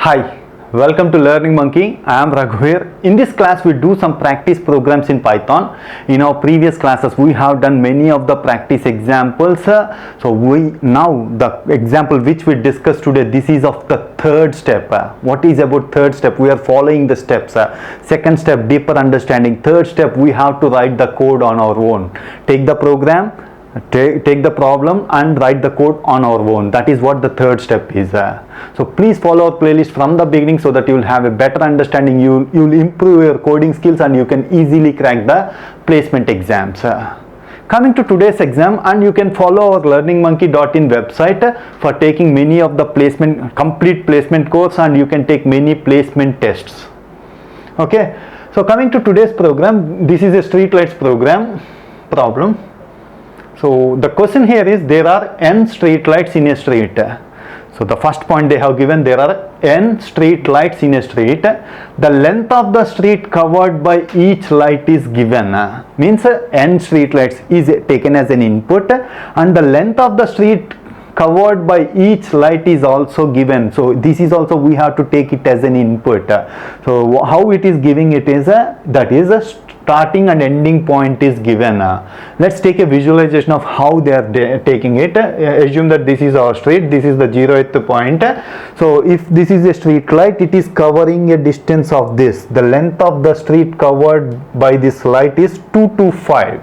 Hi, welcome to Learning Monkey. I am Raghuveer. In this class, we do some practice programs in Python. In our previous classes, we have done many of the practice examples. Now the example which we discussed today, this is of the third step. What is about third step? We are following the steps. Second step, deeper understanding. Third step, we have to write the code on our own. Take the program. Take the problem and write the code on our own. That is what the third step is. So please follow our playlist from the beginning so that you will have a better understanding. You will improve your coding skills and you can easily crack the placement exams. Coming to today's exam, and you can follow our learningmonkey.in website for taking many of the complete placement course, and you can take many placement tests. Okay, so coming to today's program, this is a streetlights problem. So the question here is, there are n street lights in a street. So the first point they have given, there are n street lights in a street. The length of the street covered by each light is given. Means n street lights is taken as an input, and the length of the street covered by each light is also given. So this is also, we have to take it as an input. So how it is giving it is that is a starting and ending point is given. Let's take a visualization of how they are taking it. Assume that this is our street, this is the 0th point. So if this is a street light, it is covering a distance of this. The length of the street covered by this light is 225.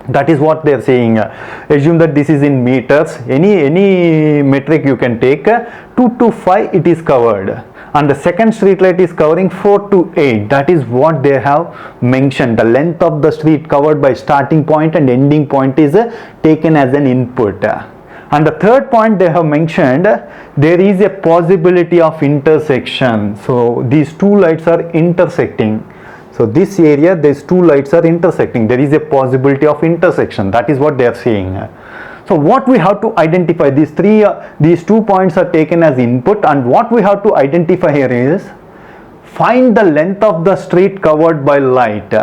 That is what they are saying. Assume that this is in meters. Any metric you can take. 225 it is covered, and the second street light is covering 4 to 8. That is what they have mentioned. The length of the street covered by starting point and ending point is taken as an input. And the third point they have mentioned, there is a possibility of intersection. So these two lights are intersecting. So this area, these two lights are intersecting. There is a possibility of intersection. That is what they are saying. So what we have to identify, these 2 points are taken as input, and what we have to identify here is, find the length of the street covered by light.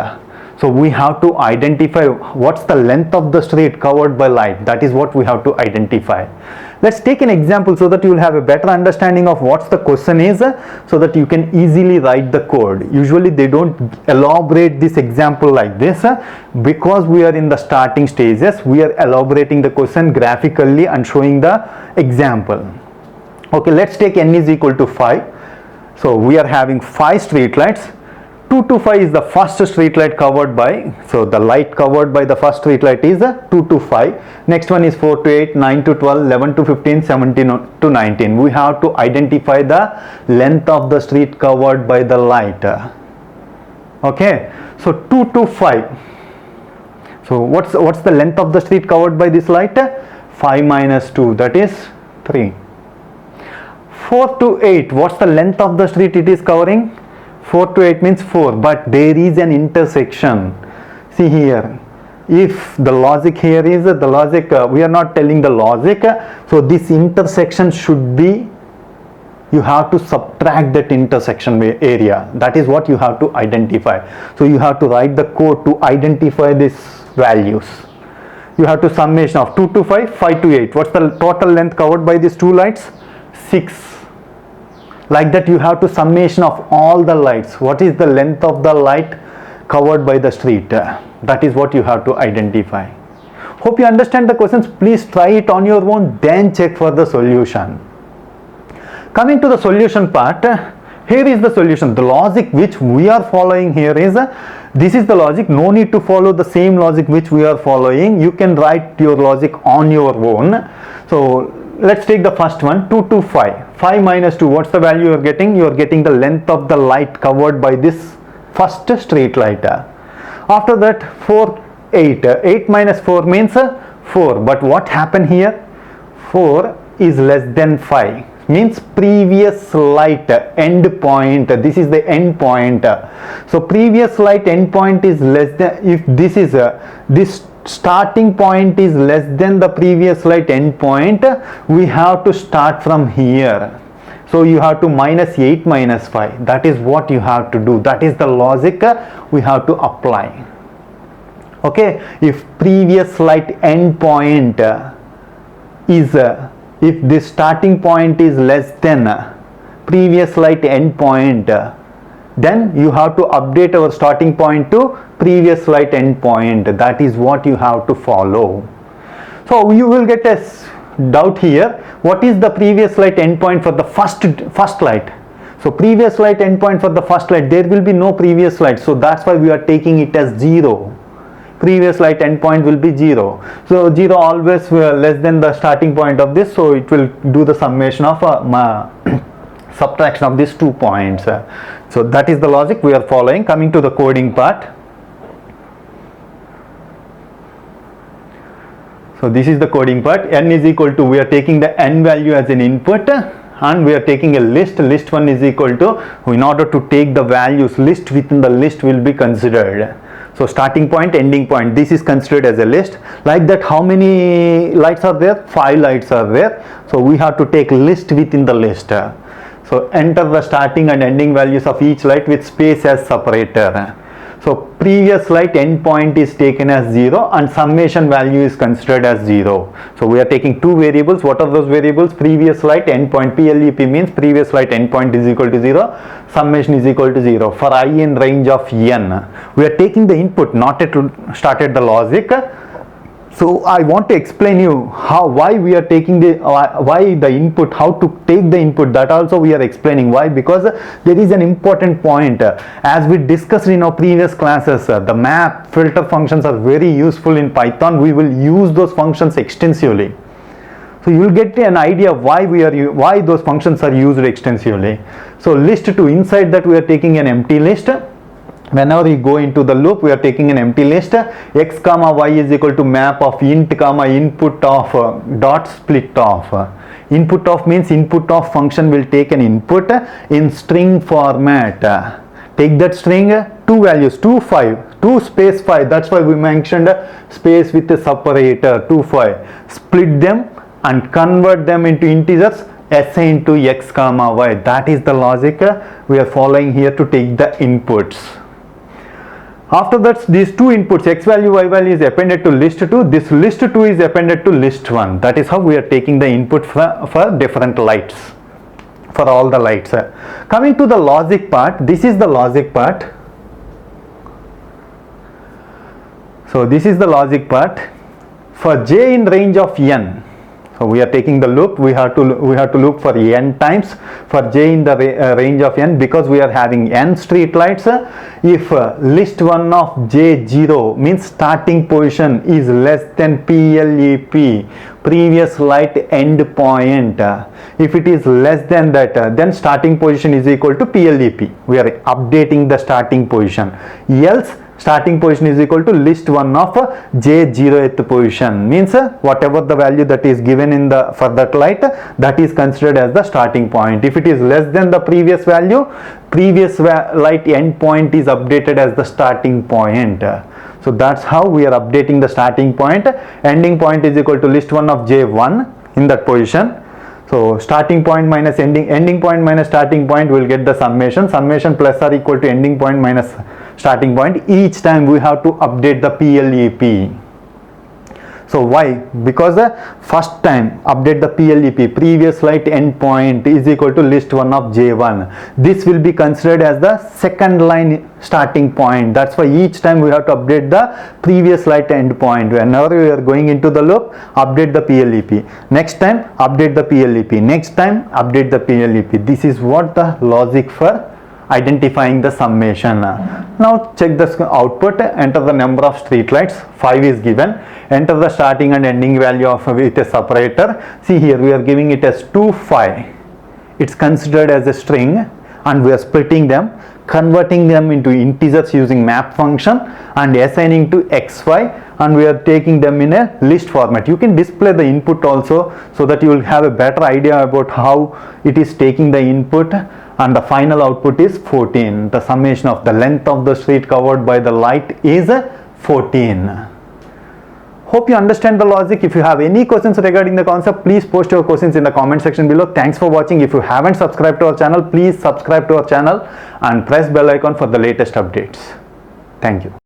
So we have to identify what's the length of the street covered by light. That is what we have to identify. Let's take an example so that you will have a better understanding of what the question is, so that you can easily write the code. Usually they don't elaborate this example like this. Because we are in the starting stages, we are elaborating the question graphically and showing the example. Okay, let's take n is equal to 5. So we are having 5 street lights. 2 to 5 is the first street light covered by, so the light covered by the first street light is 2 to 5. Next one is 4 to 8, 9 to 12, 11 to 15, 17 to 19. We have to identify the length of the street covered by the light. Okay, so 2 to 5. So what's the length of the street covered by this light? 5 minus 2, that is 3. 4 to 8, what's the length of the street it is covering? 4 to 8 means 4, but there is an intersection. See here, if the logic here is the logic, we are not telling the logic, so this intersection should be, you have to subtract that intersection area. That is what you have to identify. So you have to write the code to identify these values. You have to summation of 2 to 5, 5 to 8. What's the total length covered by these two lights? 6. Like that, you have to summation of all the lights. What is the length of the light covered by the street? That is what you have to identify. Hope you understand the questions. Please try it on your own, then check for the solution. Coming to the solution part, here is the solution. The logic which we are following here is, this is the logic. No need to follow the same logic which we are following. You can write your logic on your own. So let's take the first one, 2 to 5. 5 minus 2, what's the value you are getting? You are getting the length of the light covered by this first street light. After that, 4, 8. 8 minus 4 means 4. But what happened here? 4 is less than 5. Means previous light end point. This is the end point. So previous light end point is less than, if this is this starting point is less than the previous light end point, we have to start from here. So you have to minus 8 minus 5. That is what you have to do. That is the logic we have to apply. Okay, if previous light end point is if this starting point is less than previous light endpoint, then you have to update our starting point to previous light endpoint. That is what you have to follow. So you will get a doubt here. What is the previous light endpoint for the first light? So previous light endpoint for the first light, there will be no previous light. So that's why we are taking it as 0. Previous light endpoint will be 0. So 0 always less than the starting point of this. So it will do the summation of subtraction of these 2 points. So that is the logic we are following. Coming to the coding part. So this is the coding part. N is equal to, we are taking the n value as an input and we are taking a list. List 1 is equal to, in order to take the values, list within the list will be considered. So starting point, ending point, this is considered as a list. Like that, how many lights are there? 5 lights are there. So we have to take list within the list. So enter the starting and ending values of each light with space as separator. So previous light endpoint is taken as 0 and summation value is considered as 0. So we are taking 2 variables. What are those variables? Previous light endpoint, PLEP means previous light endpoint is equal to 0, summation is equal to 0 for I in range of n. We are taking the input, not yet started the logic. So I want to explain you why we are taking why the input, how to take the input. That also we are explaining why, because there is an important point. As we discussed in our previous classes, the map filter functions are very useful in Python. We will use those functions extensively. So you will get an idea why those functions are used extensively. So list 2, inside that we are taking an empty list. Whenever you go into the loop, we are taking an empty list. X comma y is equal to map of int comma input of dot split of. Input of means input of function will take an input in string format. Take that string, 2 values, 2 space 5. That's why we mentioned space with a separator, 2 5. Split them and convert them into integers assigned to x comma y. That is the logic we are following here to take the inputs. After that, these 2 inputs, x value, y value is appended to list 2. This list 2 is appended to list 1. That is how we are taking the input for different lights, for all the lights. Coming to the logic part, this is the logic part. So this is the logic part. For j in range of n, so we are taking the loop. We have to loop for n times for j in the range of n, because we are having n street lights. If list 1 of j0 means starting position is less than PLEP, previous light end point. If it is less than that, then starting position is equal to PLEP. We are updating the starting position. Else starting position is equal to list 1 of j0th position, means whatever the value that is given in the for that light, that is considered as the starting point. If it is less than the previous value, previous light end point is updated as the starting point. So that's how we are updating the starting point. Ending point is equal to list 1 of j1 in that position. So starting point minus ending point minus starting point will get the summation. Summation plus or equal to ending point minus starting point. Each time we have to update the PLEP. So why? Because the first time update the PLEP, previous light endpoint is equal to list 1 of j1. This will be considered as the second line starting point. That's why each time we have to update the previous light endpoint. Whenever we are going into the loop, update the PLEP. Next time, update the PLEP. Next time, update the PLEP. This is what the logic for identifying the summation. Now check the output. Enter the number of street lights. 5 is given. Enter the starting and ending value of with a separator. See here, we are giving it as 2 5. It's considered as a string and we are splitting them, converting them into integers using map function and assigning to xy, and we are taking them in a list format. You can display the input also, so that you will have a better idea about how it is taking the input. And the final output is 14. The summation of the length of the street covered by the light is 14. Hope you understand the logic. If you have any questions regarding the concept, please post your questions in the comment section below. Thanks for watching. If you haven't subscribed to our channel, please subscribe to our channel and press bell icon for the latest updates. Thank you.